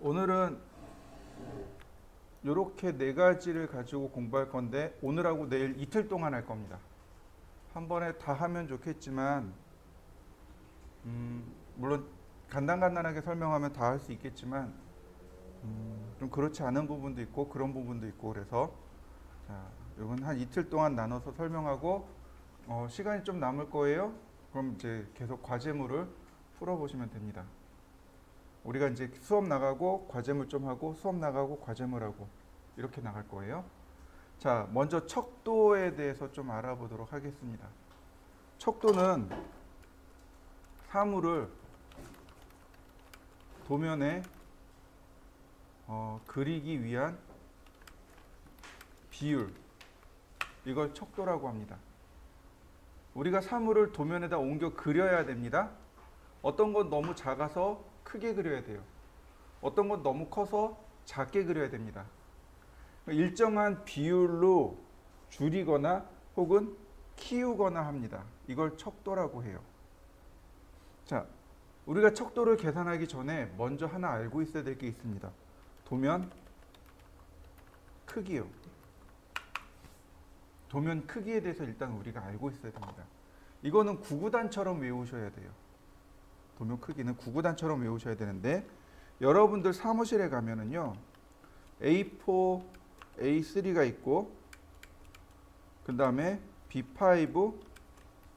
오늘은 이렇게 네 가지를 가지고 공부할 건데 오늘하고 내일 이틀 동안 할 겁니다. 한 번에 다 하면 좋겠지만 물론 간단간단하게 설명하면 다 할 수 있겠지만 좀 그렇지 않은 부분도 있고 그런 부분도 있고 그래서 자, 이건 한 이틀 동안 나눠서 설명하고 시간이 좀 남을 거예요. 그럼 이제 계속 과제물을 풀어보시면 됩니다. 우리가 이제 수업 나가고 과제물 좀 하고 수업 나가고 과제물 하고 이렇게 나갈 거예요. 자, 먼저 척도에 대해서 좀 알아보도록 하겠습니다. 척도는 사물을 도면에 그리기 위한 비율, 이걸 척도라고 합니다. 우리가 사물을 도면에다 옮겨 그려야 됩니다. 어떤 건 너무 작아서 크게 그려야 돼요. 어떤 건 너무 커서 작게 그려야 됩니다. 일정한 비율로 줄이거나 혹은 키우거나 합니다. 이걸 척도라고 해요. 자, 우리가 척도를 계산하기 전에 먼저 하나 알고 있어야 될 게 있습니다. 도면 크기요. 도면 크기에 대해서 일단 우리가 알고 있어야 됩니다. 이거는 구구단처럼 외우셔야 돼요. 도면 크기는 구구단처럼 외우셔야 되는데 여러분들 사무실에 가면은요 A4, A3가 있고 그 다음에 B5,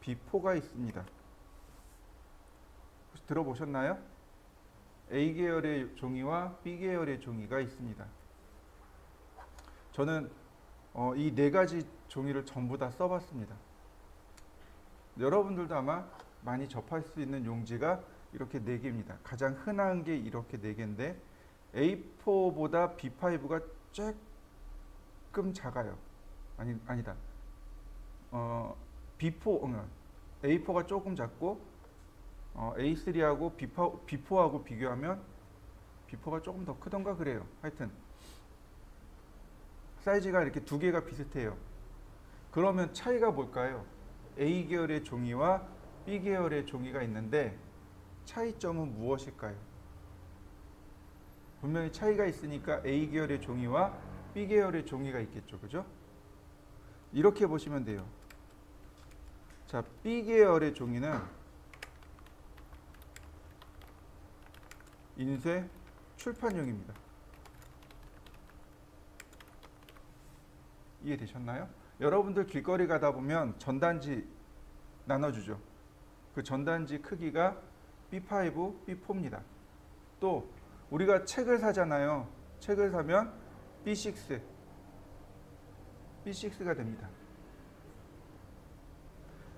B4가 있습니다. 혹시 들어보셨나요? A 계열의 종이와 B 계열의 종이가 있습니다. 저는 이 네 가지 종이를 전부 다 써봤습니다. 여러분들도 아마 많이 접할 수 있는 용지가 이렇게 네 개입니다. 가장 흔한 게 이렇게 네 개인데 A4보다 B5가 조금 작아요. 아니다. A4가 조금 작고 A3하고 B4하고 비교하면 B4가 조금 더 크던가 그래요. 하여튼 사이즈가 이렇게 두 개가 비슷해요. 그러면 차이가 뭘까요? A 계열의 종이와 B 계열의 종이가 있는데 차이점은 무엇일까요? 분명히 차이가 있으니까 A 계열의 종이와 B 계열의 종이가 있겠죠. 그죠? 이렇게 보시면 돼요. 자, B 계열의 종이는 인쇄 출판용입니다. 이해되셨나요? 여러분들 길거리 가다 보면 전단지 나눠주죠. 그 전단지 크기가 B5, B4입니다. 또 우리가 책을 사잖아요. 책을 사면 B6가 됩니다.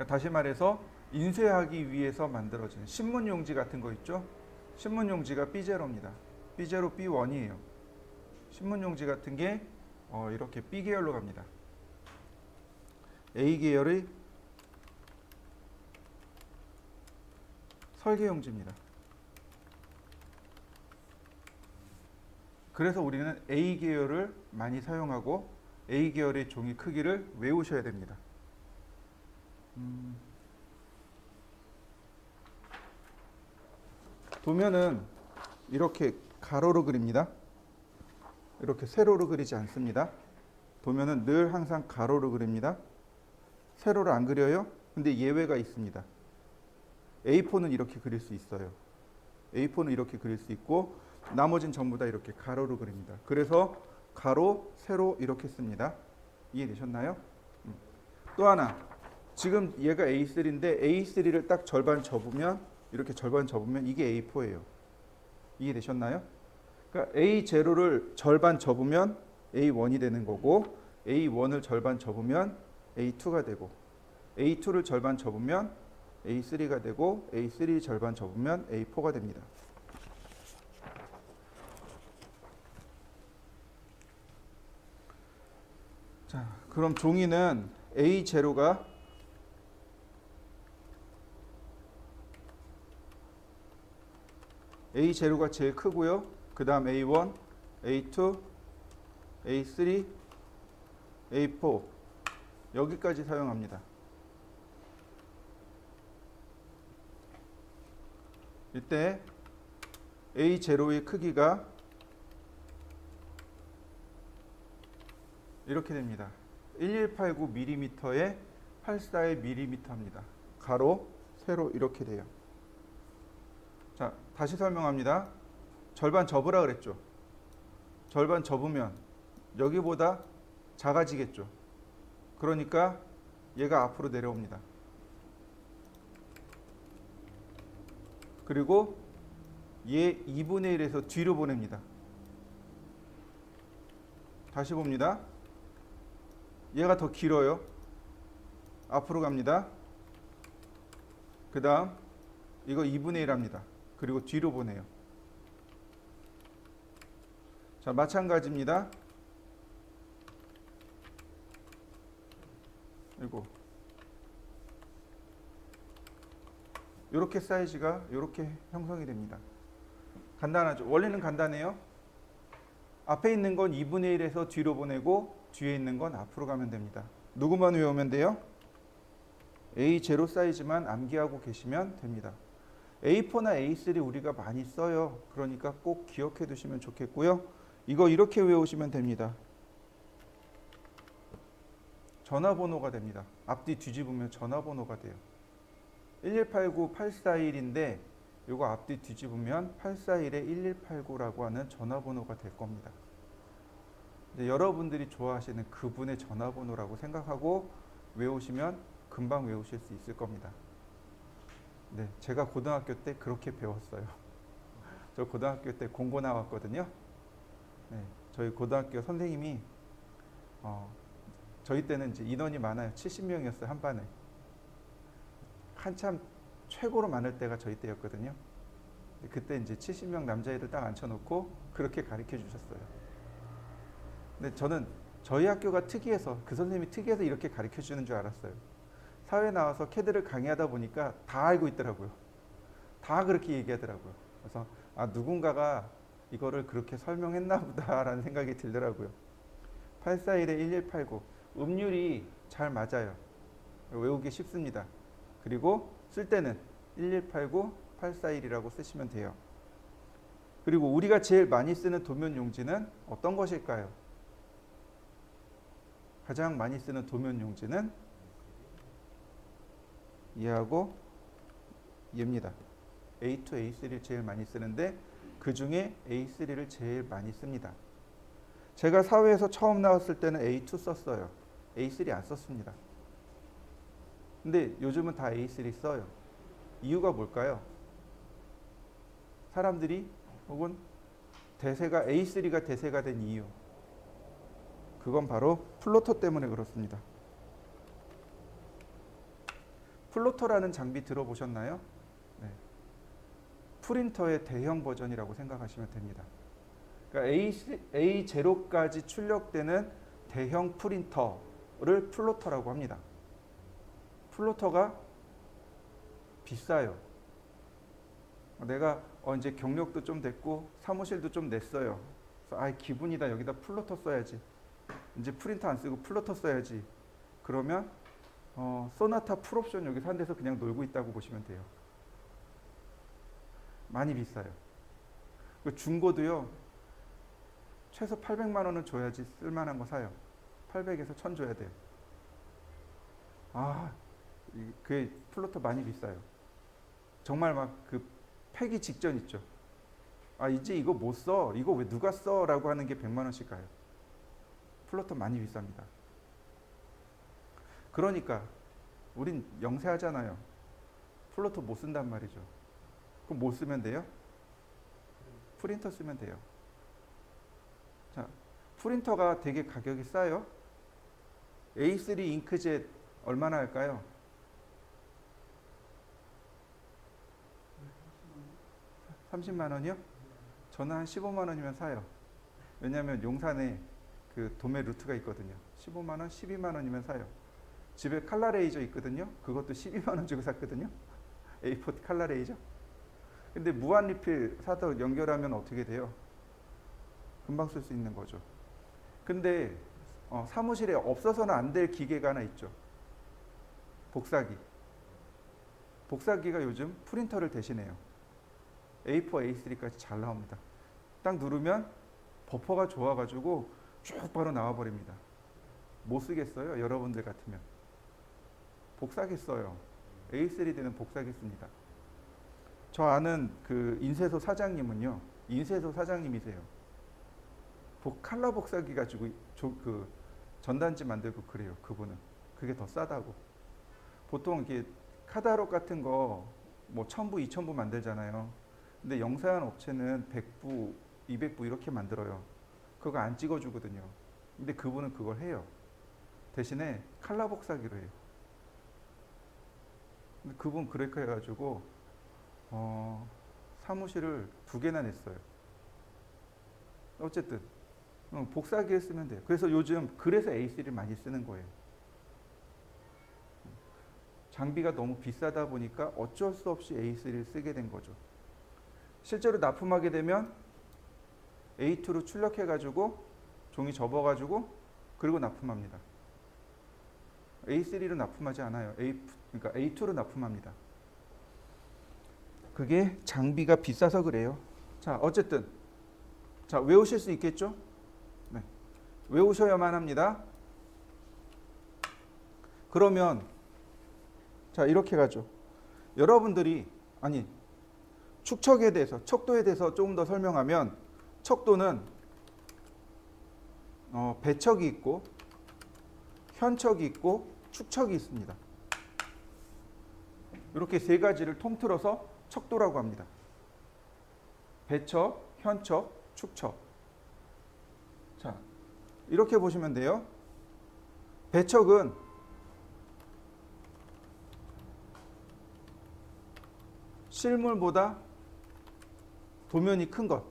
다시 말해서 인쇄하기 위해서 만들어진 신문용지 같은 거 있죠? 신문용지가 B0입니다. B0, B1이에요. 신문용지 같은 게 이렇게 B 계열로 갑니다. A 계열의 설계용지입니다. 그래서 우리는 A 계열을 많이 사용하고 A 계열의 종이 크기를 외우셔야 됩니다. 도면은 이렇게 가로로 그립니다. 이렇게 세로로 그리지 않습니다. 도면은 늘 항상 가로로 그립니다. 세로로 안 그려요? 근데 예외가 있습니다. A4는 이렇게 그릴 수 있어요. A4는 이렇게 그릴 수 있고 나머지는 전부 다 이렇게 가로로 그립니다. 그래서 가로, 세로 이렇게 씁니다. 이해되셨나요? 또 하나, 지금 얘가 A3인데 A3를 딱 절반 접으면 이렇게 절반 접으면 이게 A4예요. 이해되셨나요? 그러니까 A0를 절반 접으면 A1이 되는 거고 A1을 절반 접으면 A2가 되고 A2를 절반 접으면 A3가 되고 A3 절반 접으면 A4가 됩니다. 자, 그럼 종이는 A0가 제일 크고요. 그 다음 A1, A2, A3, A4 여기까지 사용합니다. 이때 A0의 크기가 이렇게 됩니다. 1189mm에 841mm입니다. 가로, 세로 이렇게 돼요. 자, 다시 설명합니다. 절반 접으라 그랬죠. 절반 접으면 여기보다 작아지겠죠. 그러니까 얘가 앞으로 내려옵니다. 그리고 얘 2분의 1에서 뒤로 보냅니다. 다시 봅니다. 얘가 더 길어요. 앞으로 갑니다. 그 다음 이거 2분의 1 합니다. 그리고 뒤로 보내요. 자, 마찬가지입니다. 그리고 이렇게 사이즈가 이렇게 형성이 됩니다. 간단하죠? 원리는 간단해요. 앞에 있는 건 2분의 1에서 뒤로 보내고 뒤에 있는 건 앞으로 가면 됩니다. 누구만 외우면 돼요? A0 사이즈만 암기하고 계시면 됩니다. A4나 A3 우리가 많이 써요. 그러니까 꼭 기억해 두시면 좋겠고요. 이거 이렇게 외우시면 됩니다. 전화번호가 됩니다. 앞뒤 뒤집으면 전화번호가 돼요. 1189841인데 이거 앞뒤 뒤집으면 841에 1189라고 하는 전화번호가 될 겁니다. 여러분들이 좋아하시는 그분의 전화번호라고 생각하고 외우시면 금방 외우실 수 있을 겁니다. 네, 제가 고등학교 때 그렇게 배웠어요. 저 고등학교 때 공고 나왔거든요. 네, 저희 고등학교 선생님이 저희 때는 이제 인원이 많아요. 70명이었어요, 한 반에. 한참 최고로 많을 때가 저희 때였거든요. 그때 이제 70명 남자애들 딱 앉혀놓고 그렇게 가르쳐 주셨어요. 근데 저는 저희 학교가 특이해서 그 선생님이 특이해서 이렇게 가르쳐 주는 줄 알았어요. 사회 나와서 캐드를 강의하다 보니까 다 알고 있더라고요. 다 그렇게 얘기하더라고요. 그래서 누군가가 이거를 그렇게 설명했나 보다라는 생각이 들더라고요. 841에 1189 음률이 잘 맞아요. 외우기 쉽습니다. 그리고 쓸 때는 1189 841이라고 쓰시면 돼요. 그리고 우리가 제일 많이 쓰는 도면 용지는 어떤 것일까요? 가장 많이 쓰는 도면 용지는 얘하고 얘입니다. A2, A3를 제일 많이 쓰는데 그 중에 A3를 제일 많이 씁니다. 제가 사회에서 처음 나왔을 때는 A2 썼어요. A3 안 썼습니다. 근데 요즘은 다 A3 써요. 이유가 뭘까요? 사람들이 혹은 대세가 A3가 대세가 된 이유. 그건 바로 플로터 때문에 그렇습니다. 플로터라는 장비 들어보셨나요? 네. 프린터의 대형 버전이라고 생각하시면 됩니다. 그러니까 A0까지 출력되는 대형 프린터를 플로터라고 합니다. 플로터가 비싸요. 내가 이제 경력도 좀 됐고 사무실도 좀 냈어요. 그래서 기분이다. 여기다 플로터 써야지. 이제 프린터 안 쓰고 플로터 써야지. 그러면 소나타 풀옵션 여기서 한 데서 그냥 놀고 있다고 보시면 돼요. 많이 비싸요. 중고도요. 최소 800만 원은 줘야지 쓸만한 거 사요. 800에서 1000 줘야 돼요. 그 플로터 많이 비싸요. 정말 막 그 폐기 직전 있죠. 이제 이거 못 써. 이거 왜 누가 써? 라고 하는 게 100만 원씩 가요. 플로터 많이 비쌉니다. 그러니까 우린 영세하잖아요. 플로터 못 쓴단 말이죠. 그럼 뭐 쓰면 돼요? 프린터 쓰면 돼요. 자, 프린터가 되게 가격이 싸요. A3 잉크젯 얼마나 할까요? 30만 원이요? 저는 한 15만 원이면 사요. 왜냐하면 용산에 그 도매 루트가 있거든요. 15만 원, 12만 원이면 사요. 집에 칼라레이저 있거든요. 그것도 12만 원 주고 샀거든요. A4 칼라레이저. 근데 무한 리필 사서 연결하면 어떻게 돼요? 금방 쓸 수 있는 거죠. 근데 사무실에 없어서는 안 될 기계가 하나 있죠. 복사기. 복사기가 요즘 프린터를 대신해요. A4, A3까지 잘 나옵니다. 딱 누르면 버퍼가 좋아가지고 쭉 바로 나와버립니다. 못 쓰겠어요? 여러분들 같으면 복사하겠어요. A3D는 복사하겠습니다. 저 아는 그 인쇄소 사장님은요, 인쇄소 사장님이세요. 칼라 복사기 가지고 그 전단지 만들고 그래요. 그분은 그게 더 싸다고. 보통 이게 카탈로그 같은 거 뭐 1000부, 2000부 만들잖아요. 근데 영사한 업체는 100부, 200부 이렇게 만들어요. 그거 안 찍어주거든요. 근데 그분은 그걸 해요. 대신에 칼라 복사기로 해요. 근데 그분 그렇게 해가지고 사무실을 2개나 냈어요. 어쨌든 복사기에 쓰면 돼요. 그래서 요즘 그래서 A3를 많이 쓰는 거예요. 장비가 너무 비싸다 보니까 어쩔 수 없이 A3를 쓰게 된 거죠. 실제로 납품하게 되면 A2로 출력해가지고 종이 접어가지고 그리고 납품합니다. A3로 납품하지 않아요. 그러니까 A2로 납품합니다. 그게 장비가 비싸서 그래요. 자, 어쨌든 자, 외우실 수 있겠죠? 네. 외우셔야만 합니다. 그러면 자, 이렇게 가죠. 여러분들이 축척에 대해서, 척도에 대해서 조금 더 설명하면 척도는 배척이 있고 현척이 있고 축척이 있습니다. 이렇게 세 가지를 통틀어서 척도라고 합니다. 배척, 현척, 축척. 자, 이렇게 보시면 돼요. 배척은 실물보다 도면이 큰 것,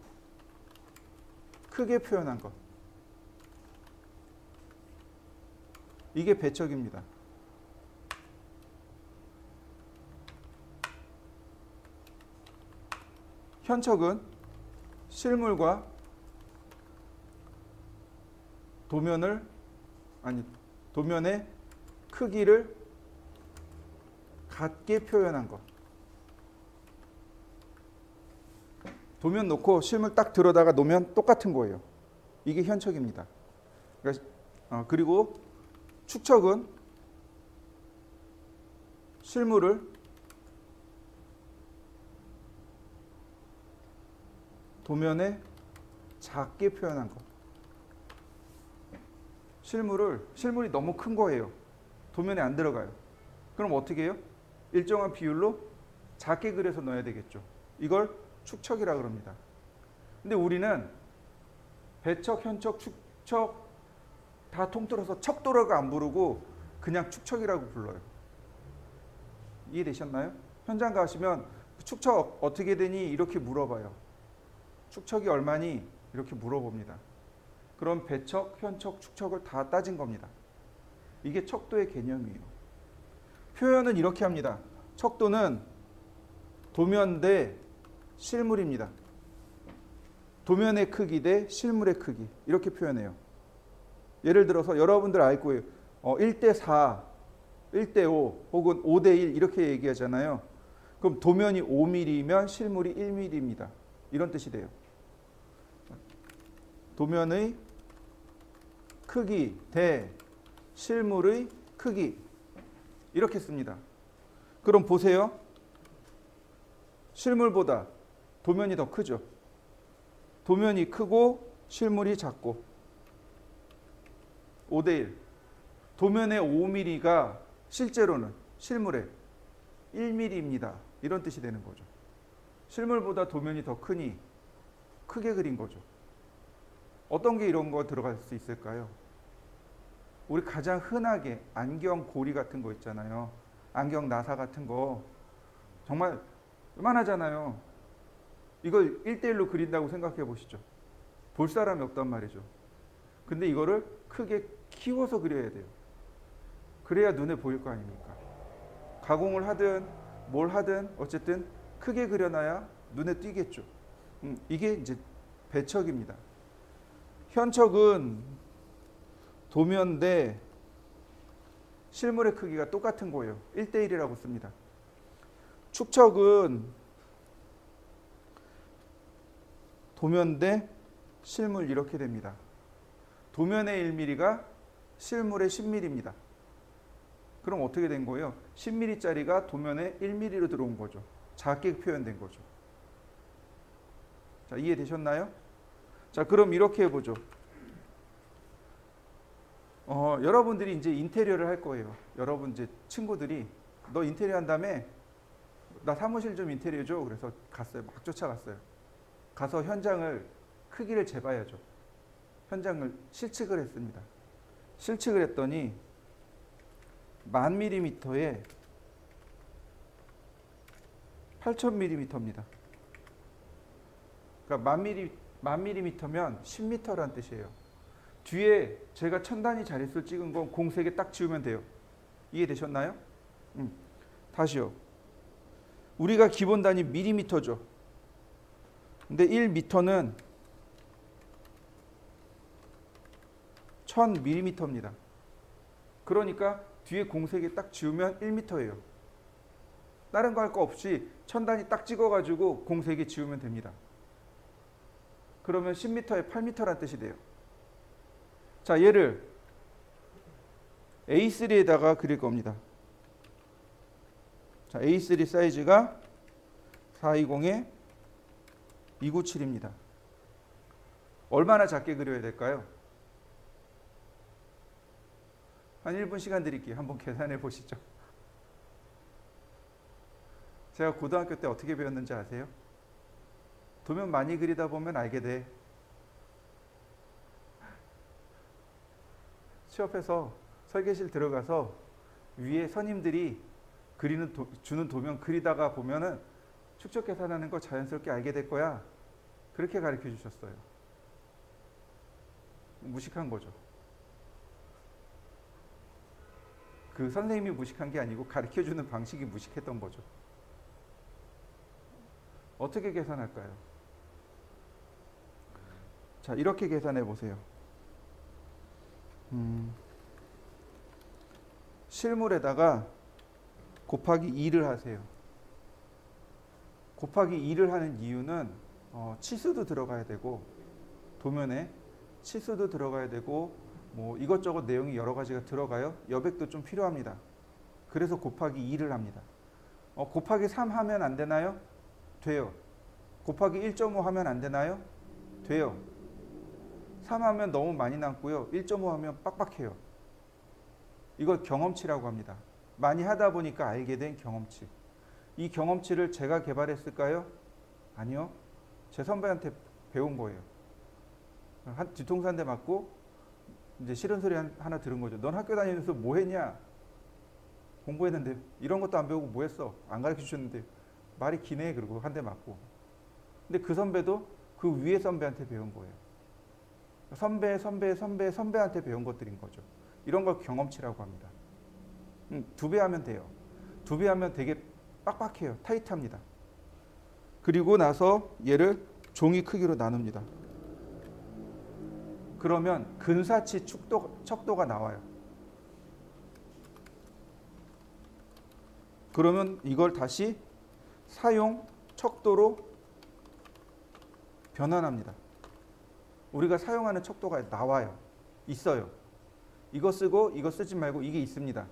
크게 표현한 것. 이게 배척입니다. 현척은 실물과 도면의 크기를 같게 표현한 것. 도면 놓고 실물 딱 들어다가 놓으면 똑같은 거예요. 이게 현척입니다. 그리고 축척은 실물을 도면에 작게 표현한 것. 실물이 너무 큰 거예요. 도면에 안 들어가요. 그럼 어떻게 해요? 일정한 비율로 작게 그려서 넣어야 되겠죠. 이걸 축척이라 그럽니다. 근데 우리는 배척, 현척, 축척 다 통틀어서 척도라고 안 부르고 그냥 축척이라고 불러요. 이해되셨나요? 현장 가시면 축척 어떻게 되니? 이렇게 물어봐요. 축척이 얼마니? 이렇게 물어봅니다. 그럼 배척, 현척, 축척을 다 따진 겁니다. 이게 척도의 개념이에요. 표현은 이렇게 합니다. 척도는 도면 대 실물입니다. 도면의 크기 대 실물의 크기 이렇게 표현해요. 예를 들어서 여러분들 알 거예요. 1대4, 1대5 혹은 5대1 이렇게 얘기하잖아요. 그럼 도면이 5mm면 실물이 1mm입니다. 이런 뜻이 돼요. 도면의 크기 대 실물의 크기 이렇게 씁니다. 그럼 보세요. 실물보다 도면이 더 크죠. 도면이 크고 실물이 작고 5대1. 도면의 5mm가 실제로는 실물의 1mm입니다. 이런 뜻이 되는 거죠. 실물보다 도면이 더 크니 크게 그린 거죠. 어떤 게 이런 거 들어갈 수 있을까요? 우리 가장 흔하게 안경 고리 같은 거 있잖아요. 안경 나사 같은 거 정말 요만하잖아요. 이걸 1대1로 그린다고 생각해 보시죠. 볼 사람이 없단 말이죠. 근데 이거를 크게 키워서 그려야 돼요. 그래야 눈에 보일 거 아닙니까? 가공을 하든 뭘 하든 어쨌든 크게 그려놔야 눈에 띄겠죠. 이게 이제 배척입니다. 현척은 도면 대 실물의 크기가 똑같은 거예요. 1대1이라고 씁니다. 축척은 도면 대 실물 이렇게 됩니다. 도면의 1mm가 실물의 10mm입니다. 그럼 어떻게 된 거예요? 10mm짜리가 도면에 1mm로 들어온 거죠. 작게 표현된 거죠. 자, 이해되셨나요? 자, 그럼 이렇게 해보죠. 여러분들이 이제 인테리어를 할 거예요. 여러분 이제 친구들이 너 인테리어 한다며? 나 사무실 좀 인테리어 줘. 그래서 갔어요. 막 쫓아갔어요. 가서 현장을 크기를 재봐야죠. 현장을 실측을 했습니다. 실측을 했더니 10,000mm에 8,000mm입니다. 그러니까 10,000mm면 10m란 뜻이에요. 뒤에 제가 천 단위 자릿수 찍은 건 공 3개 딱 지우면 돼요. 이해되셨나요? 다시요. 우리가 기본 단위 밀리미터죠. 근데 1m는 1000mm입니다. 그러니까 뒤에 공 3개 딱 지우면 1m예요. 다른 거 할 거 없이 천 단위 딱 찍어가지고 공 3개 지우면 됩니다. 그러면 10m에 8m란 뜻이 돼요. 자, 얘를 A3에다가 그릴 겁니다. 자, A3 사이즈가 420에 297입니다. 얼마나 작게 그려야 될까요? 한 1분 시간 드릴게요. 한번 계산해 보시죠. 제가 고등학교 때 어떻게 배웠는지 아세요? 도면 많이 그리다 보면 알게 돼. 취업해서 설계실 들어가서 위에 선임들이 주는 도면 그리다가 보면은 축적 계산하는 거 자연스럽게 알게 될 거야. 그렇게 가르쳐 주셨어요. 무식한 거죠. 그 선생님이 무식한 게 아니고 가르쳐 주는 방식이 무식했던 거죠. 어떻게 계산할까요? 자, 이렇게 계산해 보세요. 실물에다가 곱하기 2를 하세요. 곱하기 2를 하는 이유는 치수도 들어가야 되고 도면에 치수도 들어가야 되고 뭐 이것저것 내용이 여러 가지가 들어가요. 여백도 좀 필요합니다. 그래서 곱하기 2를 합니다. 곱하기 3 하면 안 되나요? 돼요. 곱하기 1.5 하면 안 되나요? 돼요. 3 하면 너무 많이 남고요. 1.5 하면 빡빡해요. 이걸 경험치라고 합니다. 많이 하다 보니까 알게 된 경험치. 이 경험치를 제가 개발했을까요? 아니요. 제 선배한테 배운 거예요. 뒤통수 한 대 맞고 이제 싫은 소리 하나 들은 거죠. 넌 학교 다니면서 뭐 했냐? 공부했는데 이런 것도 안 배우고 뭐 했어? 안 가르쳐 주셨는데 말이 기네. 그리고 한 대 맞고. 근데 그 선배도 그 위에 선배한테 배운 거예요. 선배한테 배운 것들인 거죠. 이런 걸 경험치라고 합니다. 2배 하면 돼요. 2배 하면 되게 빡빡해요. 타이트합니다. 그리고 나서 얘를 종이 크기로 나눕니다. 그러면 근사치 척도가 나와요. 그러면 이걸 다시 사용 척도로 변환합니다. 우리가 사용하는 척도가 나와요. 있어요. 이거 쓰고 이거 쓰지 말고 이게 있습니다.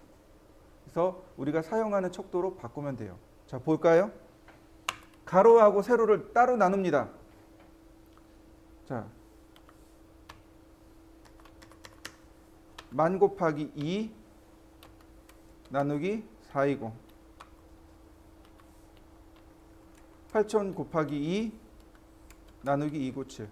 그래서 우리가 사용하는 척도로 바꾸면 돼요. 자, 볼까요? 가로하고 세로를 따로 나눕니다. 자, 10,000 곱하기 2 나누기 420. 8,000 곱하기 2 나누기 297.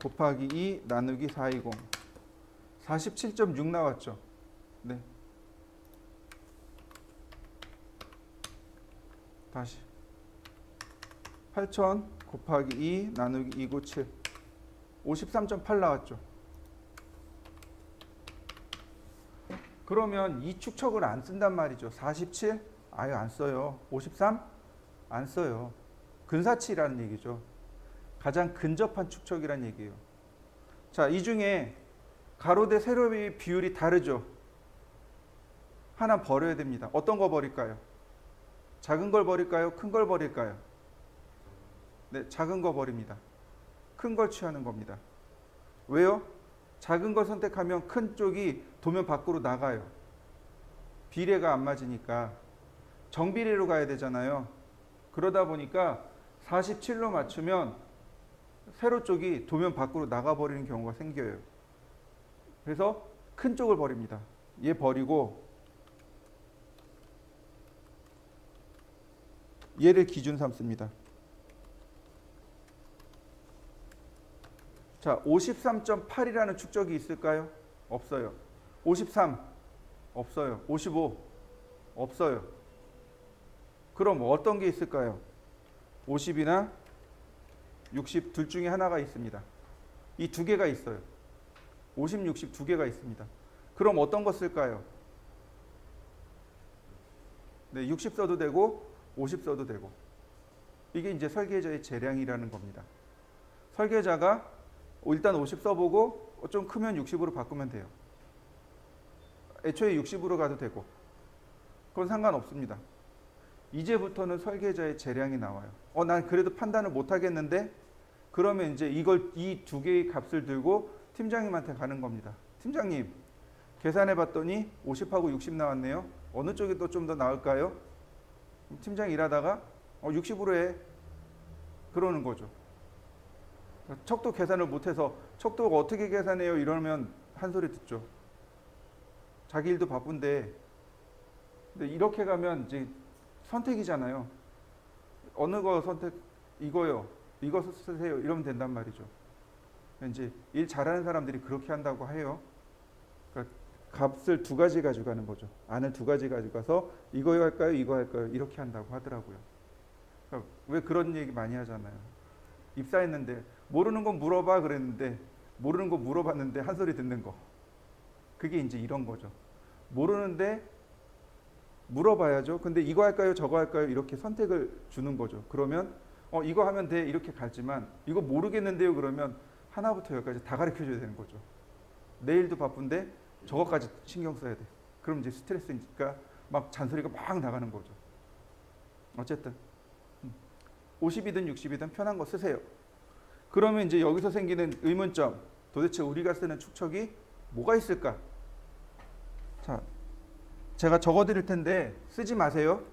곱하기 2 나누기 420. 47.6 나왔죠. 네. 다시 8,000 곱하기 2 나누기 297. 53.8 나왔죠. 그러면 이 축척을 안 쓴단 말이죠. 47 아예 안 써요. 53 안 써요. 근사치라는 얘기죠. 가장 근접한 축척이란 얘기예요. 자, 이 중에 가로 대 세로의 비율이 다르죠. 하나 버려야 됩니다. 어떤 거 버릴까요? 작은 걸 버릴까요? 큰 걸 버릴까요? 네, 작은 거 버립니다. 큰 걸 취하는 겁니다. 왜요? 작은 걸 선택하면 큰 쪽이 도면 밖으로 나가요. 비례가 안 맞으니까 정비례로 가야 되잖아요. 그러다 보니까 47로 맞추면 세로 쪽이 도면 밖으로 나가버리는 경우가 생겨요. 그래서 큰 쪽을 버립니다. 얘 버리고 얘를 기준 삼습니다. 자, 53.8이라는 축적이 있을까요? 없어요. 53 없어요. 55 없어요. 그럼 어떤 게 있을까요? 50이나 60 둘 중에 하나가 있습니다. 이 두 개가 있어요. 50, 60 두 개가 있습니다. 그럼 어떤 거 쓸까요? 네, 60 써도 되고 50 써도 되고. 이게 이제 설계자의 재량이라는 겁니다. 설계자가 일단 50 써보고 좀 크면 60으로 바꾸면 돼요. 애초에 60으로 가도 되고. 그건 상관없습니다. 이제부터는 설계자의 재량이 나와요. 난 그래도 판단을 못 하겠는데? 그러면 이제 이걸 이 두 개의 값을 들고 팀장님한테 가는 겁니다. 팀장님, 계산해 봤더니 50하고 60 나왔네요. 어느 쪽이 또 좀 더 나을까요? 팀장이 일하다가 60으로 해. 그러는 거죠. 척도 계산을 못해서 척도가 어떻게 계산해요? 이러면 한 소리 듣죠. 자기 일도 바쁜데. 근데 이렇게 가면 이제 선택이잖아요. 어느 거 선택? 이거요. 이거 쓰세요. 이러면 된단 말이죠. 이제 일 잘하는 사람들이 그렇게 한다고 해요. 그러니까 값을 두 가지 가져가는 거죠. 안을 두 가지 가져가서 이거 할까요? 이거 할까요? 이렇게 한다고 하더라고요. 그러니까 왜 그런 얘기 많이 하잖아요. 입사했는데 모르는 건 물어봐 그랬는데 모르는 거 물어봤는데 한 소리 듣는 거. 그게 이제 이런 거죠. 모르는데 물어봐야죠. 근데 이거 할까요? 저거 할까요? 이렇게 선택을 주는 거죠. 그러면 이거 하면 돼 이렇게 가지만 이거 모르겠는데요. 그러면 하나부터 열까지 다 가르쳐 줘야 되는 거죠. 내일도 바쁜데 저거까지 신경 써야 돼. 그럼 이제 스트레스니까 막 잔소리가 막 나가는 거죠. 어쨌든 50이든 60이든 편한 거 쓰세요. 그러면 이제 여기서 생기는 의문점, 도대체 우리가 쓰는 축척이 뭐가 있을까? 자, 제가 적어 드릴 텐데 쓰지 마세요.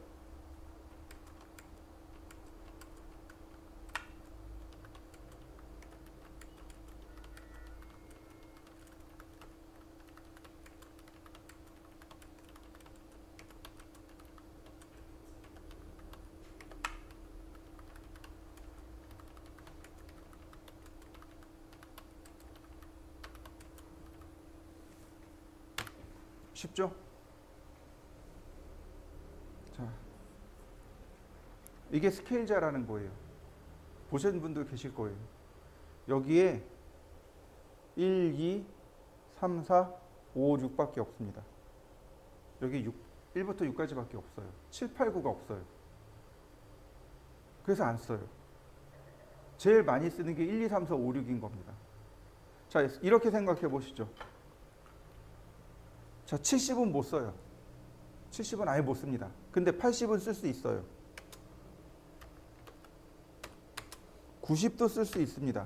쉽죠? 자, 이게 스케일자라는 거예요. 보신 분들 계실 거예요. 여기에 1, 2, 3, 4, 5, 6밖에 없습니다. 여기 1부터 6까지밖에 없어요. 7, 8, 9가 없어요. 그래서 안 써요. 제일 많이 쓰는 게 1, 2, 3, 4, 5, 6인 겁니다. 자, 이렇게 생각해 보시죠. 자, 70은 못 써요. 70은 아예 못 씁니다. 근데 80은 쓸 수 있어요. 90도 쓸 수 있습니다.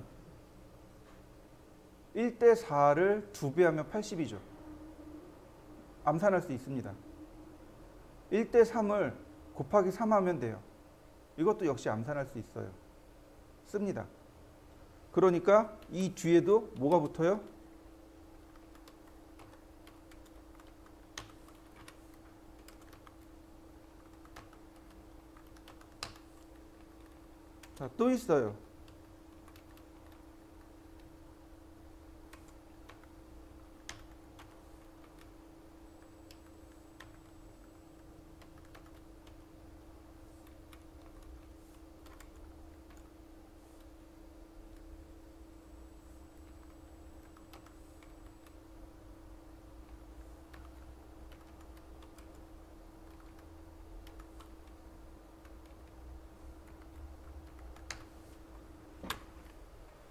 1대 4를 2배 하면 80이죠. 암산할 수 있습니다. 1대 3을 곱하기 3 하면 돼요. 이것도 역시 암산할 수 있어요. 씁니다. 그러니까 이 뒤에도 뭐가 붙어요? 자, 또 있어요.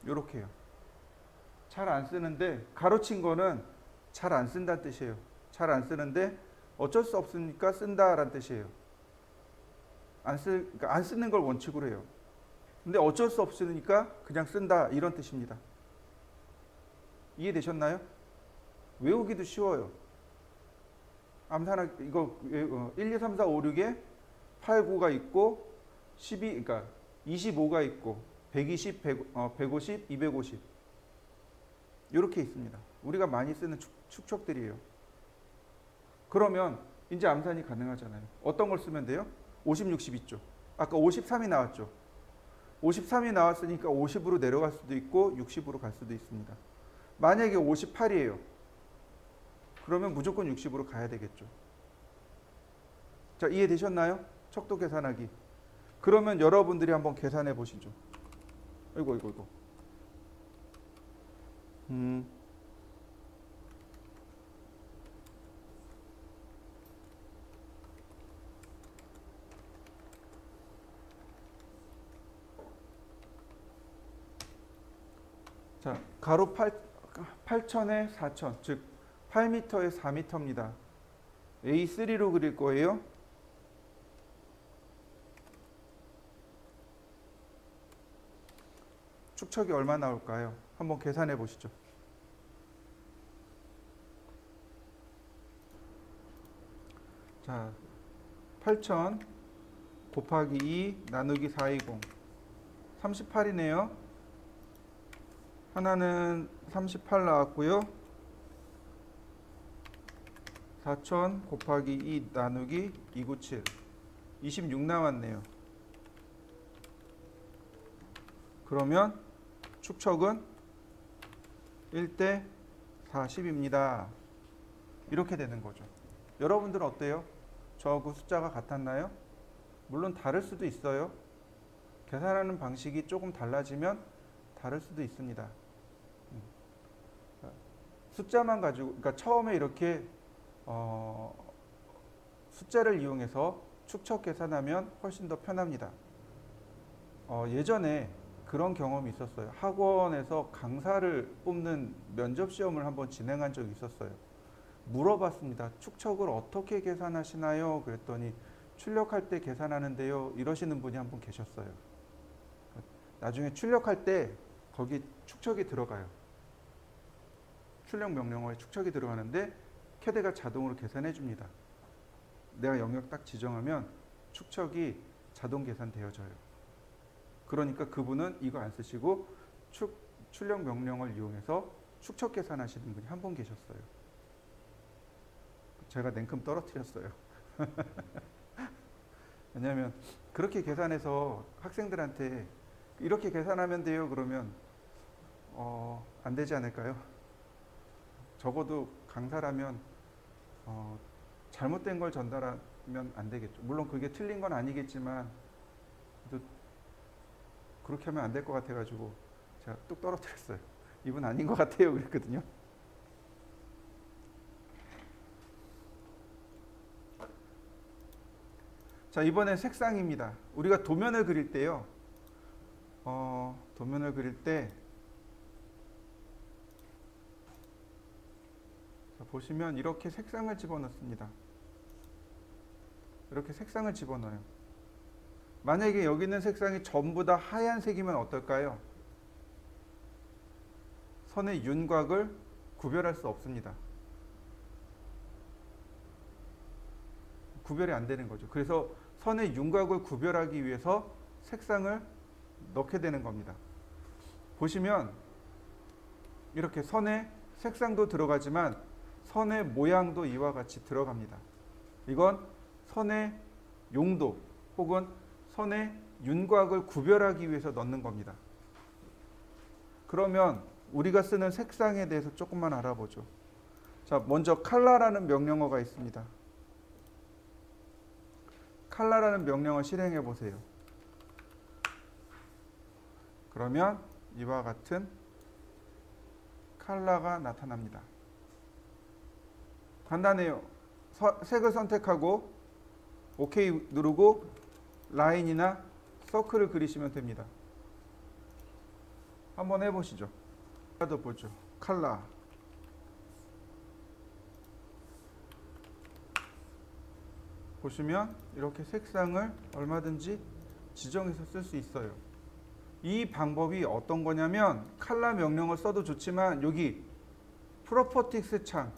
요렇게요. 잘 안 쓰는데 가로친 거는 잘 안 쓴다는 뜻이에요. 잘 안 쓰는데 어쩔 수 없으니까 쓴다라는 뜻이에요. 그러니까 안 쓰는 걸 원칙으로 해요. 근데 어쩔 수 없으니까 그냥 쓴다 이런 뜻입니다. 이해되셨나요? 외우기도 쉬워요. 암산하기 이거 1, 2, 3, 4, 5, 6에 8, 9가 있고 12 그러니까 25가 있고 120, 150, 250 이렇게 있습니다. 우리가 많이 쓰는 축척들이에요. 그러면 이제 암산이 가능하잖아요. 어떤 걸 쓰면 돼요? 50, 60 있죠. 아까 53이 나왔죠. 53이 나왔으니까 50으로 내려갈 수도 있고 60으로 갈 수도 있습니다. 만약에 58이에요. 그러면 무조건 60으로 가야 되겠죠. 자, 이해되셨나요? 척도 계산하기. 그러면 여러분들이 한번 계산해 보시죠. 이거. 자, 가로 8천에 4천, 즉 8m에 4m입니다. A3로 그릴 거예요. 축척이 얼마 나올까요? 한번 계산해 보시죠. 자, 8,000 곱하기 2 나누기 420 38이네요. 하나는 38 나왔고요. 4,000 곱하기 2 나누기 297 26 나왔네요. 그러면 축척은 1대 40입니다. 이렇게 되는 거죠. 여러분들은 어때요? 저하고 숫자가 같았나요? 물론 다를 수도 있어요. 계산하는 방식이 조금 달라지면 다를 수도 있습니다. 숫자만 가지고, 그러니까 처음에 이렇게 숫자를 이용해서 축척 계산하면 훨씬 더 편합니다. 예전에 그런 경험이 있었어요. 학원에서 강사를 뽑는 면접 시험을 한번 진행한 적이 있었어요. 물어봤습니다. 축척을 어떻게 계산하시나요? 그랬더니 출력할 때 계산하는데요. 이러시는 분이 한 분 계셨어요. 나중에 출력할 때 거기 축척이 들어가요. 출력 명령어에 축척이 들어가는데 캐드가 자동으로 계산해 줍니다. 내가 영역 딱 지정하면 축척이 자동 계산되어져요. 그러니까 그분은 이거 안 쓰시고 출력 명령을 이용해서 축척 계산하시는 분이 한 분 계셨어요. 제가 냉큼 떨어뜨렸어요. 왜냐하면 그렇게 계산해서 학생들한테 이렇게 계산하면 돼요 그러면 안 되지 않을까요? 적어도 강사라면 잘못된 걸 전달하면 안 되겠죠. 물론 그게 틀린 건 아니겠지만 그렇게 하면 안 될 것 같아가지고 제가 뚝 떨어뜨렸어요. 이분 아닌 것 같아요 그랬거든요. 자, 이번엔 색상입니다. 우리가 도면을 그릴 때요. 도면을 그릴 때 자, 보시면 이렇게 색상을 집어넣습니다. 이렇게 색상을 집어넣어요. 만약에 여기 있는 색상이 전부 다 하얀색이면 어떨까요? 선의 윤곽을 구별할 수 없습니다. 구별이 안 되는 거죠. 그래서 선의 윤곽을 구별하기 위해서 색상을 넣게 되는 겁니다. 보시면 이렇게 선의 색상도 들어가지만 선의 모양도 이와 같이 들어갑니다. 이건 선의 용도 혹은 선의 윤곽을 구별하기 위해서 넣는 겁니다. 그러면 우리가 쓰는 색상에 대해서 조금만 알아보죠. 자, 먼저 칼라라는 명령어가 있습니다. 칼라라는 명령어 실행해 보세요. 그러면 이와 같은 칼라가 나타납니다. 간단해요. 색을 선택하고 OK 누르고 라인이나 서클을 그리시면 됩니다. 한번 해보시죠. 하나 더 보죠. 칼라. 보시면 이렇게 색상을 얼마든지 지정해서 쓸 수 있어요. 이 방법이 어떤 거냐면 컬러 명령을 써도 좋지만 여기 프로퍼티스 창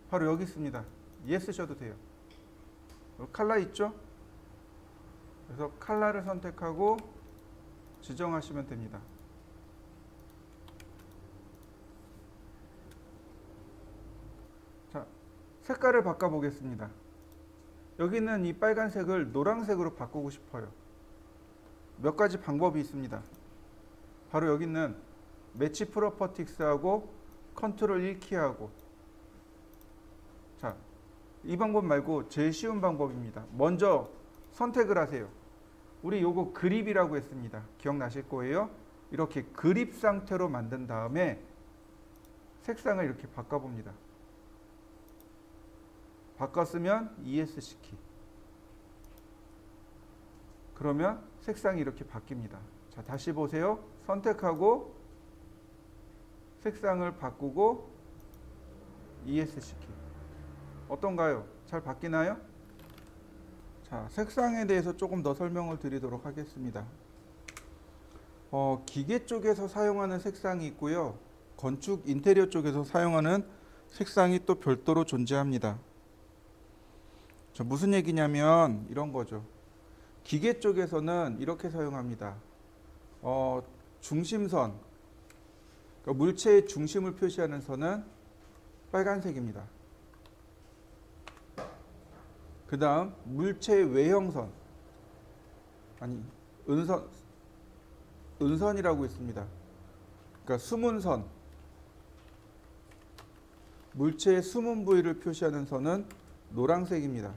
바로 여기 있습니다. 얘 쓰셔도 돼요. 컬러 있죠? 그래서 컬러를 선택하고 지정하시면 됩니다. 자, 색깔을 바꿔보겠습니다. 여기는 이 빨간색을 노란색으로 바꾸고 싶어요. 몇 가지 방법이 있습니다. 바로 여기 있는 매치 프로퍼티스하고 컨트롤 1키하고, 자, 이 방법 말고 제일 쉬운 방법입니다. 먼저 선택을 하세요. 우리 요거 그립이라고 했습니다. 기억나실 거예요. 이렇게 그립 상태로 만든 다음에 색상을 이렇게 바꿔봅니다. 바꿨으면 ESC 키. 그러면 색상이 이렇게 바뀝니다. 자, 다시 보세요. 선택하고 색상을 바꾸고 ESC 키. 어떤가요? 잘 바뀌나요? 자, 색상에 대해서 조금 더 설명을 드리도록 하겠습니다. 기계 쪽에서 사용하는 색상이 있고요. 건축 인테리어 쪽에서 사용하는 색상이 또 별도로 존재합니다. 자, 무슨 얘기냐면 이런 거죠. 기계 쪽에서는 이렇게 사용합니다. 중심선, 그러니까 물체의 중심을 표시하는 선은 빨간색입니다. 그 다음 물체의 외형선, 아니 은선이라고 있습니다. 그러니까 숨은 선, 물체의 숨은 부위를 표시하는 선은 노란색입니다.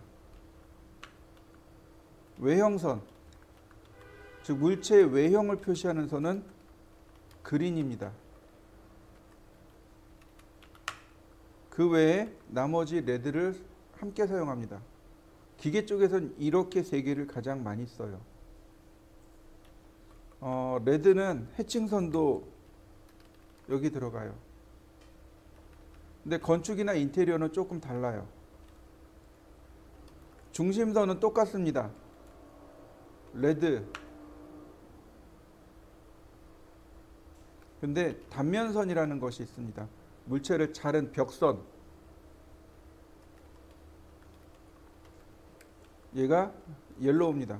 외형선, 즉 물체의 외형을 표시하는 선은 그린입니다. 그 외에 나머지 레드를 함께 사용합니다. 기계 쪽에서는 이렇게 세 개를 가장 많이 써요. 레드는 해칭선도 여기 들어가요. 근데 건축이나 인테리어는 조금 달라요. 중심선은 똑같습니다. 레드. 근데 단면선이라는 것이 있습니다. 물체를 자른 벽선. 얘가 옐로우입니다.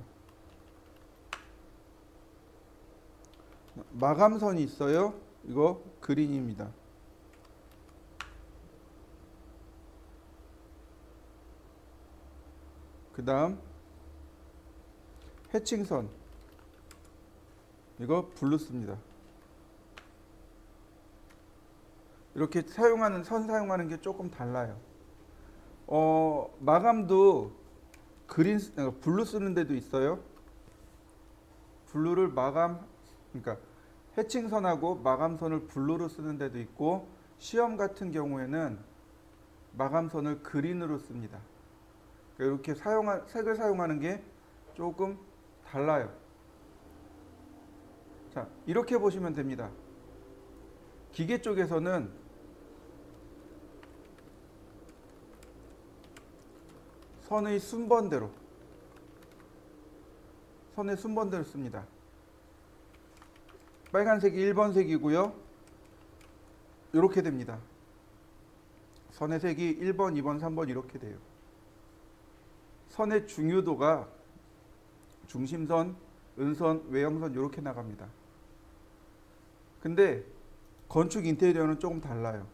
마감선이 있어요. 이거 그린입니다. 그 다음 해칭선, 이거 블루스입니다. 이렇게 선 사용하는 게 조금 달라요. 마감도 블루 쓰는 데도 있어요. 블루를 그러니까 해칭선하고 마감선을 블루로 쓰는 데도 있고, 시험 같은 경우에는 마감선을 그린으로 씁니다. 이렇게 색을 사용하는 게 조금 달라요. 자, 이렇게 보시면 됩니다. 기계 쪽에서는 선의 순번대로 씁니다. 빨간색이 1번색이고요. 이렇게 됩니다. 선의 색이 1번, 2번, 3번 이렇게 돼요. 선의 중요도가 중심선, 은선, 외형선 이렇게 나갑니다. 근데 건축 인테리어는 조금 달라요.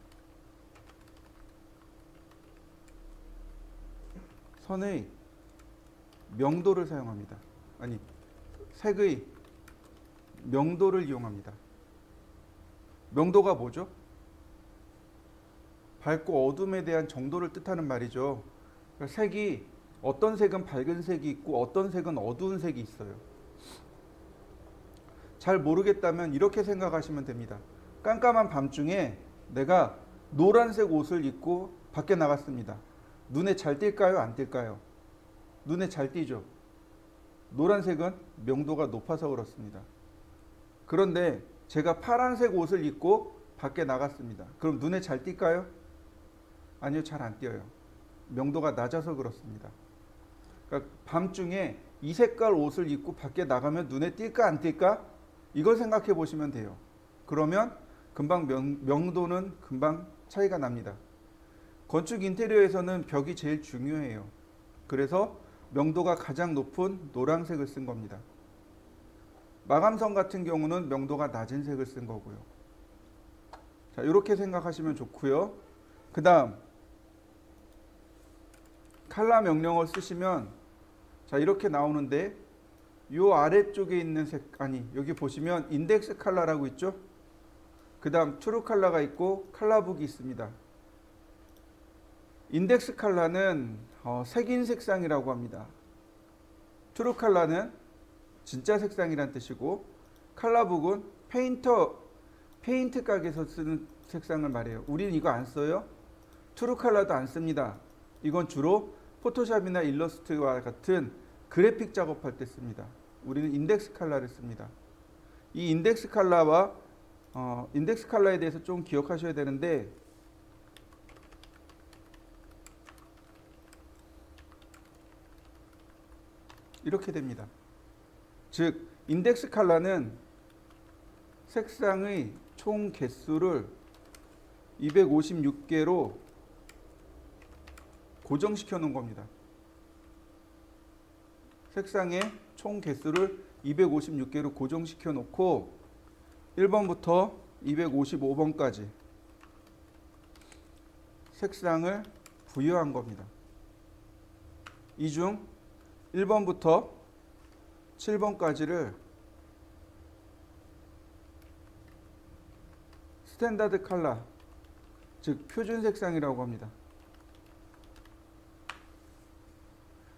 선의 명도를 사용합니다. 아니, 색의 명도를 이용합니다. 명도가 뭐죠? 밝고 어둠에 대한 정도를 뜻하는 말이죠. 그러니까 색이 어떤 색은 밝은 색이 있고 어떤 색은 어두운 색이 있어요. 잘 모르겠다면 이렇게 생각하시면 됩니다. 깜깜한 밤중에 내가 노란색 옷을 입고 밖에 나갔습니다. 눈에 잘 띌까요? 안 띌까요? 눈에 잘 띄죠. 노란색은 명도가 높아서 그렇습니다. 그런데 제가 파란색 옷을 입고 밖에 나갔습니다. 그럼 눈에 잘 띌까요? 아니요, 잘 안 띄어요. 명도가 낮아서 그렇습니다. 그러니까 밤중에 이 색깔 옷을 입고 밖에 나가면 눈에 띌까 안 띌까? 이걸 생각해 보시면 돼요. 그러면 금방 명도는 금방 차이가 납니다. 건축 인테리어에서는 벽이 제일 중요해요. 그래서 명도가 가장 높은 노란색을 쓴 겁니다. 마감선 같은 경우는 명도가 낮은 색을 쓴 거고요. 자, 이렇게 생각하시면 좋고요. 그 다음 칼라 명령어를 쓰시면 자 이렇게 나오는데 요 아래쪽에 있는 여기 보시면 인덱스 칼라라고 있죠. 그 다음 트루 칼라가 있고 칼라북이 있습니다. 인덱스 칼라는 색인 색상이라고 합니다. 트루 칼라는 진짜 색상이란 뜻이고 칼라북은 페인트 가게에서 쓰는 색상을 말해요. 우리는 이거 안 써요. 트루 칼라도 안 씁니다. 이건 주로 포토샵이나 일러스트와 같은 그래픽 작업할 때 씁니다. 우리는 인덱스 칼라를 씁니다. 이 인덱스 칼라에 대해서 좀 기억하셔야 되는데 이렇게 됩니다. 즉 인덱스 칼라는 색상의 총 개수를 256개로 고정시켜 놓은 겁니다. 색상의 총 개수를 256개로 고정시켜 놓고 1번부터 255번까지 색상을 부여한 겁니다. 이 중 1번부터 7번까지를 스탠다드 컬러, 즉 표준 색상이라고 합니다.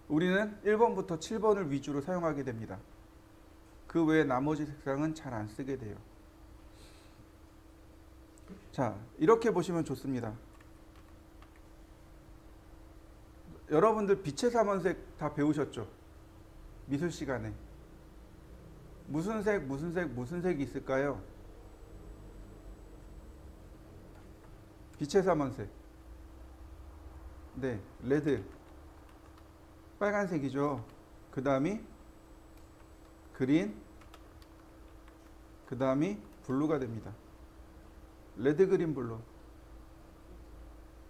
우리는 1번부터 7번을 위주로 사용하게 됩니다. 그 외에 나머지 색상은 잘 안 쓰게 돼요. 자, 이렇게 보시면 좋습니다. 여러분들 빛의 삼원색 다 배우셨죠? 미술 시간에. 무슨 색이 있을까요? 빛의 삼원색. 네, 레드. 빨간색이죠. 그 다음이 그린. 그 다음이 블루가 됩니다. 레드, 그린, 블루.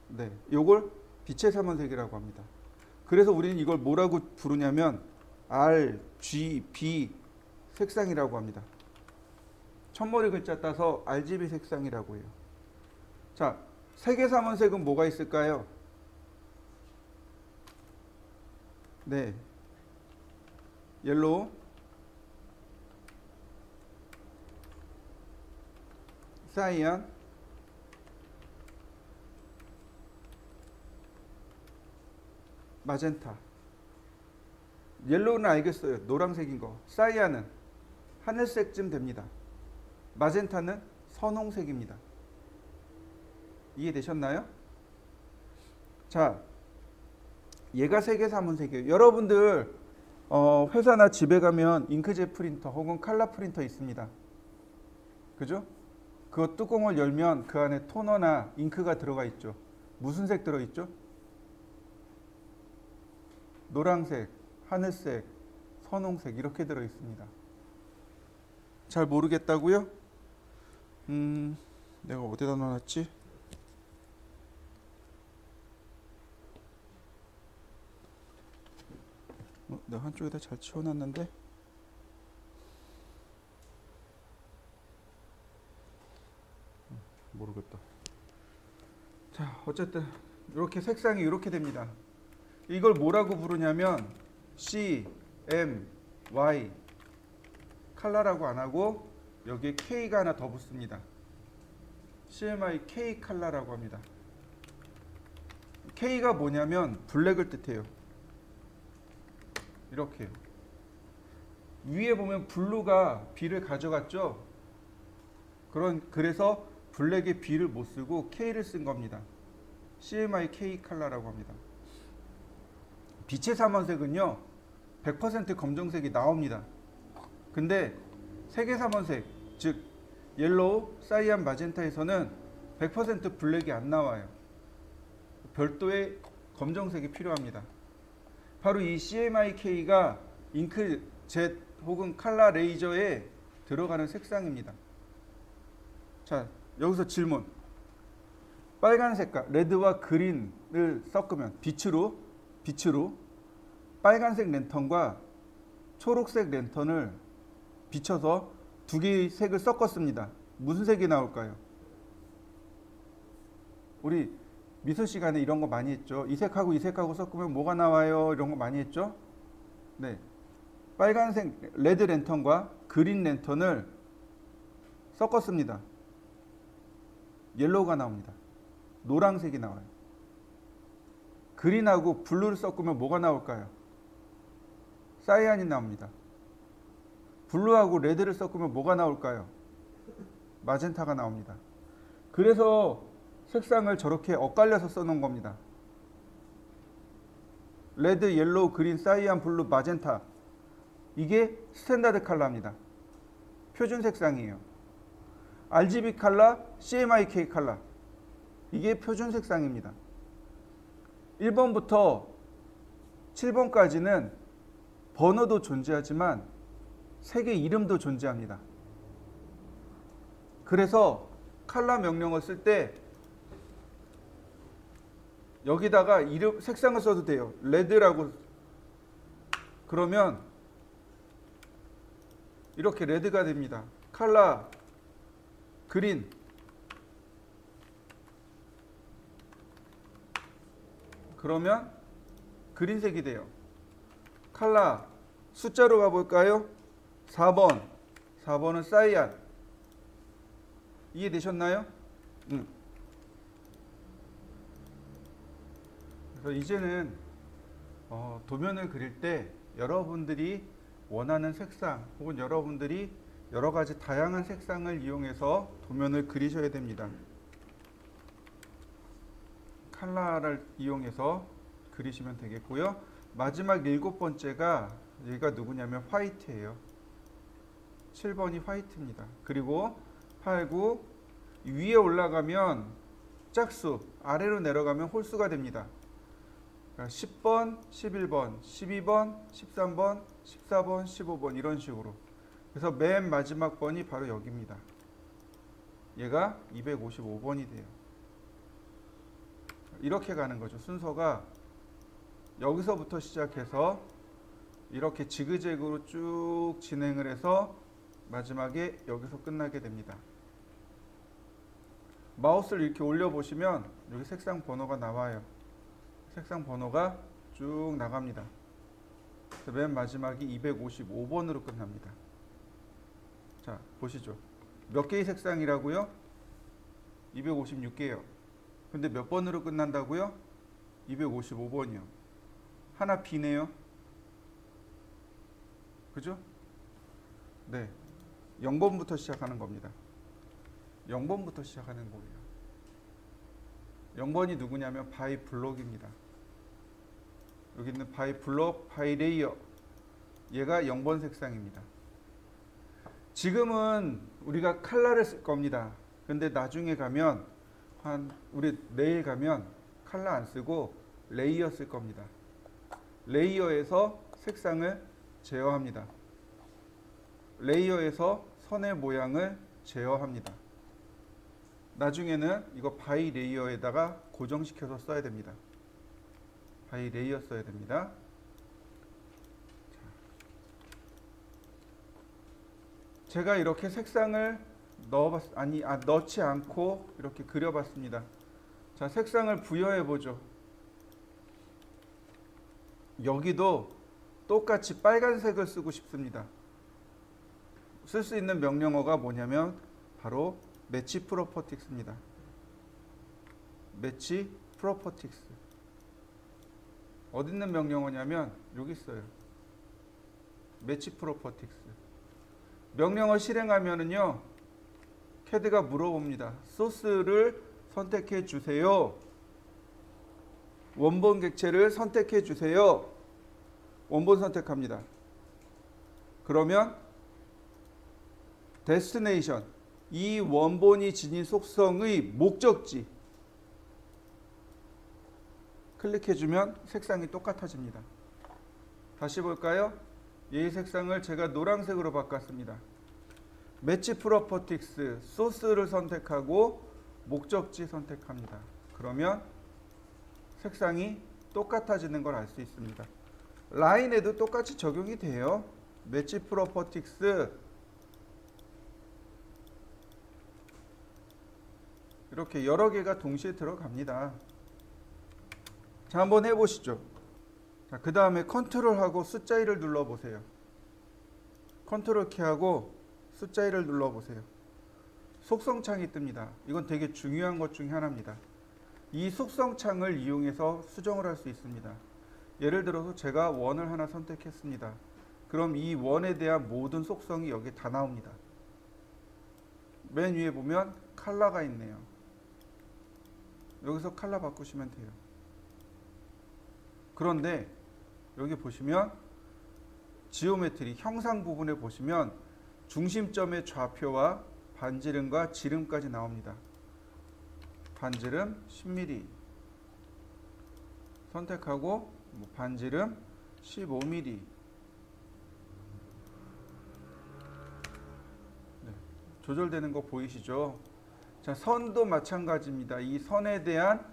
네, 요걸 빛의 삼원색이라고 합니다. 그래서 우리는 이걸 뭐라고 부르냐면 R, G, B 색상이라고 합니다. 첫머리 글자 따서 RGB 색상이라고 해요. 자, 색의 삼원색은 뭐가 있을까요? 네, 옐로우, 사이안, 마젠타. 옐로우는 알겠어요. 노란색인 거. 사이안은 하늘색쯤 됩니다. 마젠타는 선홍색입니다. 이해되셨나요? 자, 얘가 색의 삼원색이에요. 여러분들 회사나 집에 가면 잉크젯 프린터 혹은 칼라 프린터 있습니다. 그죠? 그 뚜껑을 열면 그 안에 토너나 잉크가 들어가 있죠. 무슨 색 들어있죠? 노란색, 하늘색, 선홍색 이렇게 들어있습니다. 잘 모르겠다고요? 내가 어디다 놔놨지? 내가 한쪽에다 잘 치워놨는데 모르겠다. 자, 어쨌든 이렇게 색상이 이렇게 됩니다. 이걸 뭐라고 부르냐면 C, M, Y 칼라라고 안 하고 여기에 K가 하나 더 붙습니다. CMY K 칼라라고 합니다. K가 뭐냐면 블랙을 뜻해요. 이렇게 위에 보면 블루가 B를 가져갔죠. 그래서 블랙에 B를 못 쓰고 K를 쓴 겁니다. CMY K 칼라라고 합니다. 빛의 삼원색은요 100% 검정색이 나옵니다. 근데 색의 삼원색, 즉 옐로우, 사이안, 마젠타에서는 100% 블랙이 안 나와요. 별도의 검정색이 필요합니다. 바로 이 CMYK가 잉크젯 혹은 칼라 레이저에 들어가는 색상입니다. 자, 여기서 질문. 빨간 색깔, 레드와 그린을 섞으면 빛으로 빨간색 랜턴과 초록색 랜턴을 비춰서 두 개의 색을 섞었습니다. 무슨 색이 나올까요? 우리 미술 시간에 이런 거 많이 했죠. 이 색하고 이 색하고 섞으면 뭐가 나와요? 이런 거 많이 했죠. 네, 빨간색 레드 랜턴과 그린 랜턴을 섞었습니다. 옐로우가 나옵니다. 노란색이 나와요. 그린하고 블루를 섞으면 뭐가 나올까요? 사이안이 나옵니다. 블루하고 레드를 섞으면 뭐가 나올까요? 마젠타가 나옵니다. 그래서 색상을 저렇게 엇갈려서 써놓은 겁니다. 레드, 옐로우, 그린, 사이안, 블루, 마젠타. 이게 스탠다드 컬러입니다. 표준 색상이에요. RGB 컬러, CMYK 컬러. 이게 표준 색상입니다. 1번부터 7번까지는 번호도 존재하지만 색의 이름도 존재합니다. 그래서 컬러 명령을 쓸 때 여기다가 이름, 색상을 써도 돼요. 레드라고. 그러면 이렇게 레드가 됩니다. 컬러 그린. 그러면 그린색이 돼요. 컬러 숫자로 가볼까요? 4번. 4번은 사이안. 이해되셨나요? 그래서 이제는 도면을 그릴 때 여러분들이 원하는 색상 혹은 여러분들이 여러 가지 다양한 색상을 이용해서 도면을 그리셔야 됩니다. 컬러를 이용해서 그리시면 되겠고요. 마지막 7번째가 얘가 누구냐면 화이트예요. 7번이 화이트입니다. 그리고 8, 9 위에 올라가면 짝수, 아래로 내려가면 홀수가 됩니다. 그러니까 10번, 11번, 12번, 13번, 14번, 15번 이런 식으로. 그래서 맨 마지막 번이 바로 여기입니다. 얘가 255번이 돼요. 이렇게 가는 거죠. 순서가 여기서부터 시작해서 이렇게 지그재그로 쭉 진행을 해서 마지막에 여기서 끝나게 됩니다. 마우스를 이렇게 올려보시면 여기 색상 번호가 나와요. 색상 번호가 쭉 나갑니다. 맨 마지막이 255번으로 끝납니다. 자, 보시죠. 몇 개의 색상이라고요? 256개요. 근데 몇 번으로 끝난다고요? 255번이요. 하나 비네요. 그죠? 네. 0번부터 시작하는 겁니다. 0번부터 시작하는 거예요. 0번이 누구냐면 바이 블록입니다. 여기 있는 바이 블록, 바이 레이어. 얘가 0번 색상입니다. 지금은 우리가 컬러를 쓸 겁니다. 근데 나중에 가면 우리 내일 가면 컬러 안 쓰고 레이어 쓸 겁니다. 레이어에서 색상을 제어합니다. 레이어에서 선의 모양을 제어합니다. 나중에는 이거 바이 레이어에다가 고정시켜서 써야 됩니다. 바이 레이어 써야 됩니다. 제가 이렇게 색상을 넣지 않고 이렇게 그려봤습니다. 자, 색상을 부여해 보죠. 여기도 똑같이 빨간색을 쓰고 싶습니다. 쓸 수 있는 명령어가 뭐냐면 바로 매치 프로퍼틱스입니다. 매치 프로퍼틱스. 어디 있는 명령어냐면 여기 있어요. 매치 프로퍼틱스. 명령어 실행하면은요, 캐드가 물어봅니다. 소스를 선택해 주세요. 원본 객체를 선택해 주세요. 원본 선택합니다. 그러면 데스티네이션, 이 원본이 지닌 속성의 목적지, 클릭해주면 색상이 똑같아집니다. 다시 볼까요? 이 색상을 제가 노란색으로 바꿨습니다. 매치 프로퍼틱스 소스를 선택하고 목적지 선택합니다. 그러면 색상이 똑같아지는 걸 알 수 있습니다. 라인에도 똑같이 적용이 돼요. 매치 프로퍼틱스 이렇게 여러 개가 동시에 들어갑니다. 자, 한번 해보시죠. 자, 그 다음에 컨트롤하고 숫자 1을 눌러보세요. 컨트롤 키하고 숫자 1을 눌러보세요. 속성창이 뜹니다. 이건 되게 중요한 것 중에 하나입니다. 이 속성창을 이용해서 수정을 할 수 있습니다. 예를 들어서 제가 원을 하나 선택했습니다. 그럼 이 원에 대한 모든 속성이 여기에 다 나옵니다. 맨 위에 보면 컬러가 있네요. 여기서 컬러 바꾸시면 돼요. 그런데 여기 보시면 지오메트리 형상 부분에 보시면 중심점의 좌표와 반지름과 지름까지 나옵니다. 반지름 10mm 선택하고 반지름 15mm. 네, 조절되는 거 보이시죠? 자, 선도 마찬가지입니다. 이 선에 대한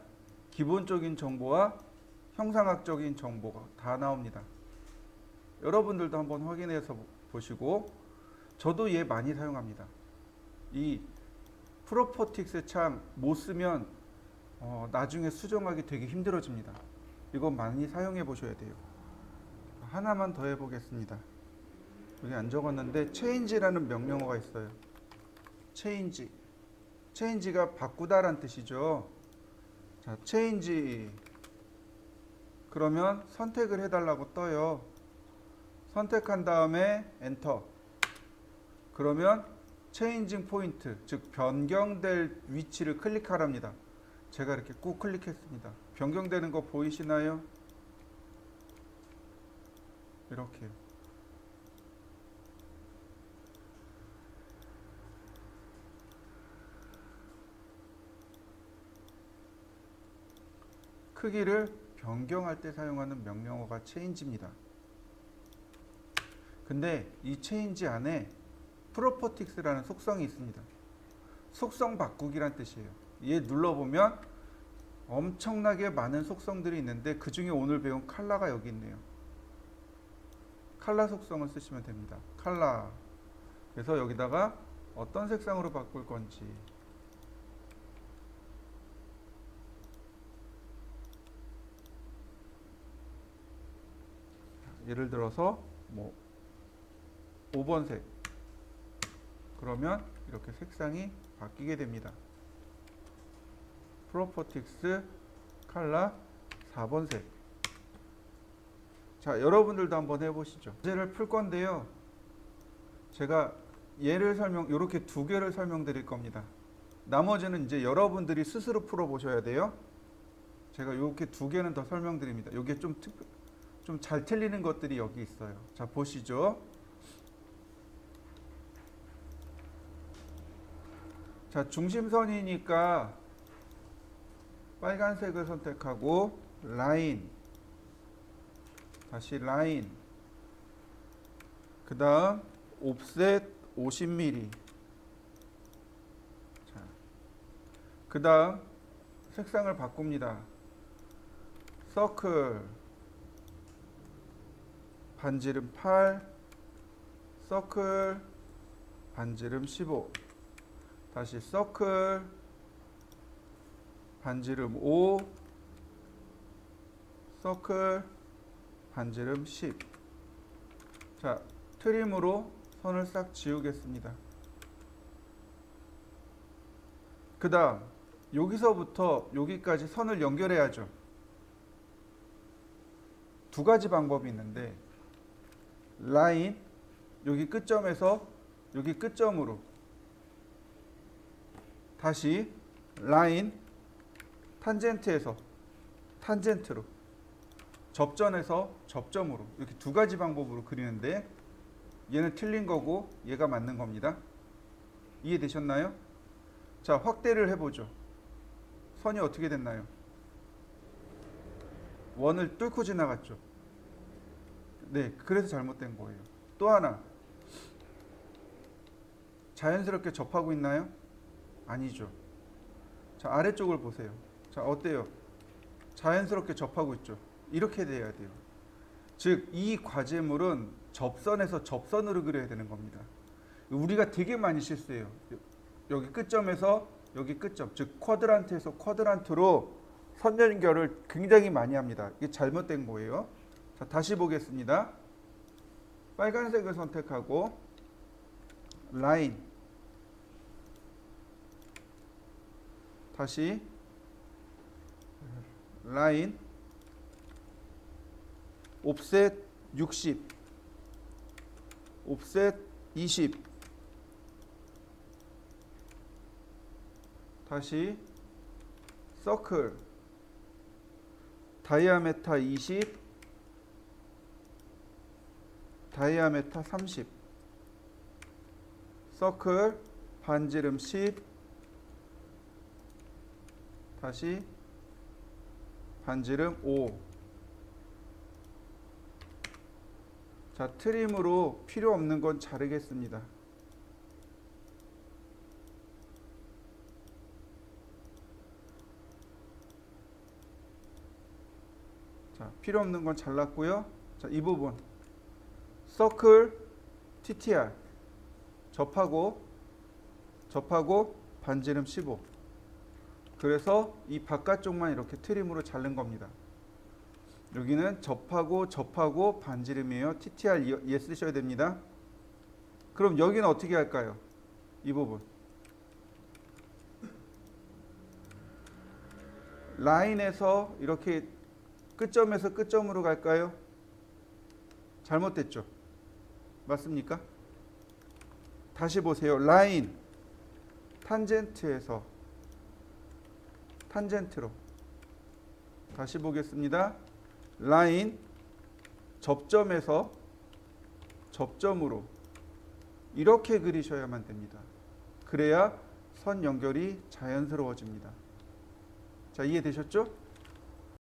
기본적인 정보와 형상학적인 정보가 다 나옵니다. 여러분들도 한번 확인해서 보시고, 저도 얘 많이 사용합니다. 이 프로퍼틱스 창 못 쓰면 나중에 수정하기 되게 힘들어집니다. 이거 많이 사용해 보셔야 돼요. 하나만 더 해보겠습니다. 여기 안 적었는데 change라는 명령어가 있어요. change가 바꾸다란 뜻이죠. 자, change 그러면 선택을 해달라고 떠요. 선택한 다음에 엔터. 그러면 체인징 포인트, 즉 변경될 위치를 클릭하랍니다. 제가 이렇게 꾹 클릭했습니다. 변경되는 거 보이시나요? 이렇게요. 크기를 변경할 때 사용하는 명령어가 체인지입니다. 근데 이 체인지 안에 프로퍼틱스라는 속성이 있습니다. 속성 바꾸기란 뜻이에요. 얘 눌러보면 엄청나게 많은 속성들이 있는데 그 중에 오늘 배운 컬러가 여기 있네요. 컬러 속성을 쓰시면 됩니다. 컬러. 그래서 여기다가 어떤 색상으로 바꿀 건지. 예를 들어서 뭐 5번색. 그러면 이렇게 색상이 바뀌게 됩니다. 프로퍼틱스 컬러 4번색. 자, 여러분들도 한번 해보시죠. 문제를 풀 건데요. 제가 얘를 이렇게 두 개를 설명드릴 겁니다. 나머지는 이제 여러분들이 스스로 풀어보셔야 돼요. 제가 이렇게 두 개는 더 설명드립니다. 이게 좀 잘 틀리는 것들이 여기 있어요. 자, 보시죠. 자, 중심선이니까 빨간색을 선택하고 라인, 다시 라인, 그 다음 옵셋 50mm. 자, 그 다음 색상을 바꿉니다. 서클, 반지름 8, 서클, 반지름 15. 다시 서클, 반지름 5, 서클, 반지름 10. 자, 트림으로 선을 싹 지우겠습니다. 그 다음 여기서부터 여기까지 선을 연결해야죠. 두 가지 방법이 있는데, 라인, 여기 끝점에서 여기 끝점으로, 다시 라인, 탄젠트에서 탄젠트로, 접전에서 접점으로, 이렇게 두 가지 방법으로 그리는데 얘는 틀린 거고 얘가 맞는 겁니다. 이해되셨나요? 자, 확대를 해보죠. 선이 어떻게 됐나요? 원을 뚫고 지나갔죠. 네, 그래서 잘못된 거예요. 또 하나, 자연스럽게 접하고 있나요? 아니죠. 자, 아래쪽을 보세요. 자, 어때요? 자연스럽게 접하고 있죠. 이렇게 돼야 돼요. 즉, 이 과제물은 접선에서 접선으로 그려야 되는 겁니다. 우리가 되게 많이 실수해요. 여기 끝점에서 여기 끝점, 즉 쿼드란트에서 쿼드란트로 선 연결을 굉장히 많이 합니다. 이게 잘못된 거예요. 자, 다시 보겠습니다. 빨간색을 선택하고 라인, 다시 라인, 옵셋 60, 옵셋 20, 다시 서클, 다이아메타 20, 다이아메타 30, 서클, 반지름 10, 다시 반지름 5. 자, 트림으로 필요 없는 건 자르겠습니다. 자, 필요 없는 건 잘랐고요. 자, 이 부분 서클 TTR 접하고 반지름 15. 그래서 이 바깥쪽만 이렇게 트림으로 자른 겁니다. 여기는 접하고 반지름이에요. TTR 얘 쓰셔야 됩니다. 그럼 여기는 어떻게 할까요? 이 부분 라인에서 이렇게 끝점에서 끝점으로 갈까요? 잘못됐죠? 맞습니까? 다시 보세요. 라인 탄젠트에서 탄젠트로. 다시 보겠습니다. 라인 접점에서 접점으로 이렇게 그리셔야만 됩니다. 그래야 선 연결이 자연스러워집니다. 자, 이해되셨죠?